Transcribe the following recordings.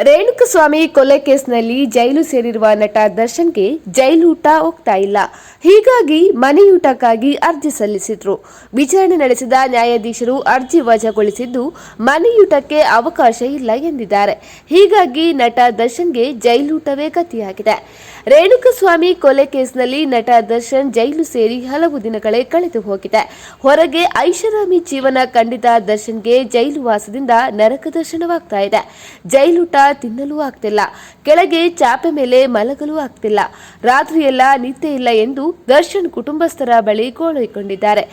ರೇಣುಕಸ್ವಾಮಿ ಕೊಲೆ ಕೇಸ್ನಲ್ಲಿ ಜೈಲು ಸೇರಿರುವ ನಟ ದರ್ಶನ್ಗೆ ಜೈಲೂಟ ಹೋಗ್ತಾ ಇಲ್ಲ. ಹೀಗಾಗಿ ಮನೆಯೂಟಕ್ಕಾಗಿ ಅರ್ಜಿ ಸಲ್ಲಿಸಿದ್ರು. ವಿಚಾರಣೆ ನಡೆಸಿದ ನ್ಯಾಯಾಧೀಶರು ಅರ್ಜಿ ವಜಾಗೊಳಿಸಿದ್ದು, ಮನೆಯೂಟಕ್ಕೆ ಅವಕಾಶ ಇಲ್ಲ ಎಂದಿದ್ದಾರೆ. ಹೀಗಾಗಿ ನಟ ದರ್ಶನ್ಗೆ ಜೈಲೂಟವೇ ಗತಿಯಾಗಿದೆ. ರೇಣುಕಸ್ವಾಮಿ ಕೊಲೆ ಕೇಸ್ನಲ್ಲಿ ನಟ ದರ್ಶನ್ ಜೈಲು ಸೇರಿ ಹಲವು ದಿನಗಳೇ ಕಳೆದು ಹೋಗಿದೆ. ಹೊರಗೆ ಐಷಾರಾಮಿ ಜೀವನ ಕಂಡಿದ್ದ ದರ್ಶನ್ಗೆ ಜೈಲು ವಾಸದಿಂದ ನರಕ ದರ್ಶನವಾಗ್ತಾ ಇದೆ. ಜೈಲೂಟ ತಿನ್ನಲು ಆಗ್ತಿಲ್ಲ, ಕೆಳಗೆ ಚಾಪೆ ಮೇಲೆ ಮಲಗಲು ಆಗ್ತಿಲ್ಲ, ರಾತ್ರಿಯೆಲ್ಲ ನಿದ್ದೆ ಇಲ್ಲ ಎಂದು ದರ್ಶನ್ ಕುಟುಂಬಸ್ಥರ ಬಳಿ ಗೋಳೈಕೊಂಡಿದ್ದಾರೆ.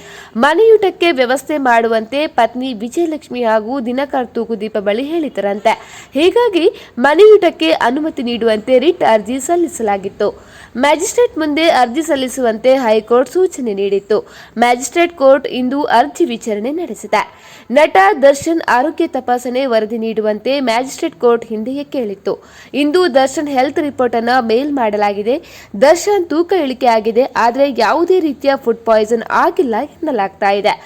ಮನೆಯೂಟಕ್ಕೆ ವ್ಯವಸ್ಥೆ ಮಾಡುವಂತೆ ಪತ್ನಿ ವಿಜಯಲಕ್ಷ್ಮಿ ಹಾಗೂ ದಿನಕರ್ ತೂಗುದೀಪ ಬಳಿ ಹೇಳಿದರಂತೆ. ಹೀಗಾಗಿ ಮನೆಯೂಟಕ್ಕೆ ಅನುಮತಿ ನೀಡುವಂತೆ ರಿಟ್ ಅರ್ಜಿ ಸಲ್ಲಿಸಲಾಗಿತ್ತು. ಮ್ಯಾಜಿಸ್ಟ್ರೇಟ್ ಮುಂದೆ ಅರ್ಜಿ ಸಲ್ಲಿಸುವಂತೆ ಹೈಕೋರ್ಟ್ ಸೂಚನೆ ನೀಡಿತ್ತು. ಮ್ಯಾಜಿಸ್ಟ್ರೇಟ್ ಕೋರ್ಟ್ ಇಂದು ಅರ್ಜಿ ವಿಚಾರಣೆ ನಡೆಸಿದೆ. ನಟ ದರ್ಶನ್ ಆರೋಗ್ಯ ತಪಾಸಣೆ ವರದಿ ನೀಡುವಂತೆ ಮ್ಯಾಜಿಸ್ಟ್ರೇಟ್ ಕೋರ್ಟ್ ಹಿಂದೆಯೇ ಕೇಳಿತ್ತು. ಇಂದು ದರ್ಶನ್ ಹೆಲ್ತ್ ರಿಪೋರ್ಟ್ ಅನ್ನು ಮೇಲ್ ಮಾಡಲಾಗಿದೆ. ದರ್ಶನ್ ತೂಕ ಇಳಿಕೆ ಆಗಿದೆ, ಆದರೆ ಯಾವುದೇ ರೀತಿಯ ಫುಡ್ ಪಾಯ್ಸನ್ ಆಗಿಲ್ಲ ಎನ್ನಲಾಗ್ತಾ ಇದೆ.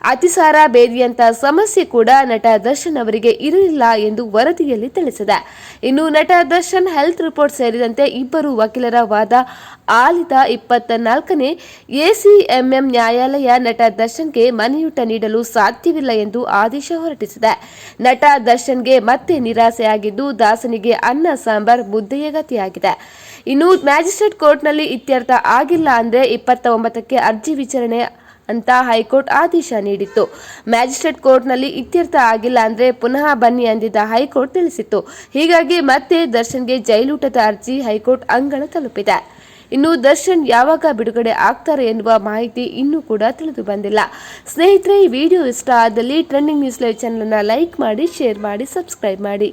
ಅತಿಸಾರ ಬೇದಿಯಂತ ಸಮಸ್ಯೆ ಕೂಡ ನಟ ದರ್ಶನ್ ಅವರಿಗೆ ಇರಲಿಲ್ಲ ಎಂದು ವರದಿಯಲ್ಲಿ ತಿಳಿಸಿದೆ. ಇನ್ನು ನಟ ದರ್ಶನ್ ಹೆಲ್ತ್ ರಿಪೋರ್ಟ್ ಸೇರಿದಂತೆ ಇಬ್ಬರು ವಕೀಲರ ವಾದ ಆಲಿದ 24ನೇ ಎಸಿಎಂಎಂ ನ್ಯಾಯಾಲಯ ನಟ ದರ್ಶನ್ಗೆ ಮನೆಯೂಟ ನೀಡಲು ಸಾಧ್ಯವಿಲ್ಲ ಎಂದು ಆದೇಶ ಹೊರಡಿಸಿದೆ. ನಟ ದರ್ಶನ್ಗೆ ಮತ್ತೆ ನಿರಾಸೆಯಾಗಿದ್ದು, ದಾಸನಿಗೆ ಅನ್ನ ಸಾಂಬಾರ್ ಮುದ್ದೆಯ ಗತಿಯಾಗಿದೆ. ಇನ್ನು ಮ್ಯಾಜಿಸ್ಟ್ರೇಟ್ ಕೋರ್ಟ್ನಲ್ಲಿ ಇತ್ಯರ್ಥ ಆಗಿಲ್ಲ ಅಂದ್ರೆ 29ಕ್ಕೆ ಅರ್ಜಿ ವಿಚಾರಣೆ ಅಂತ ಹೈಕೋರ್ಟ್ ಆದೇಶ ನೀಡಿತ್ತು. ಮ್ಯಾಜಿಸ್ಟ್ರೇಟ್ ಕೋರ್ಟ್ನಲ್ಲಿ ಇತ್ಯರ್ಥ ಆಗಿಲ್ಲ ಅಂದ್ರೆ ಪುನಃ ಬನ್ನಿ ಅಂದಿದ್ದ ಹೈಕೋರ್ಟ್ ತಿಳಿಸಿತ್ತು. ಹೀಗಾಗಿ ಮತ್ತೆ ದರ್ಶನ್ಗೆ ಜೈಲೂಟದ ಅರ್ಜಿ ಹೈಕೋರ್ಟ್ ಅಂಗಳ ತಲುಪಿದೆ. ಇನ್ನು ದರ್ಶನ್ ಯಾವಾಗ ಬಿಡುಗಡೆ ಆಗ್ತಾರೆ ಎನ್ನುವ ಮಾಹಿತಿ ಇನ್ನೂ ಕೂಡ ತಿಳಿದು ಬಂದಿಲ್ಲ. ಸ್ನೇಹಿತರೆ, ಈ ವಿಡಿಯೋ ಇಷ್ಟ ಆದಲ್ಲಿ ಟ್ರೆಂಡಿಂಗ್ ನ್ಯೂಸ್ ಲೈವ್ ಚಾನೆಲ್ ಅನ್ನು ಲೈಕ್ ಮಾಡಿ, ಶೇರ್ ಮಾಡಿ, ಸಬ್ಸ್ಕ್ರೈಬ್ ಮಾಡಿ.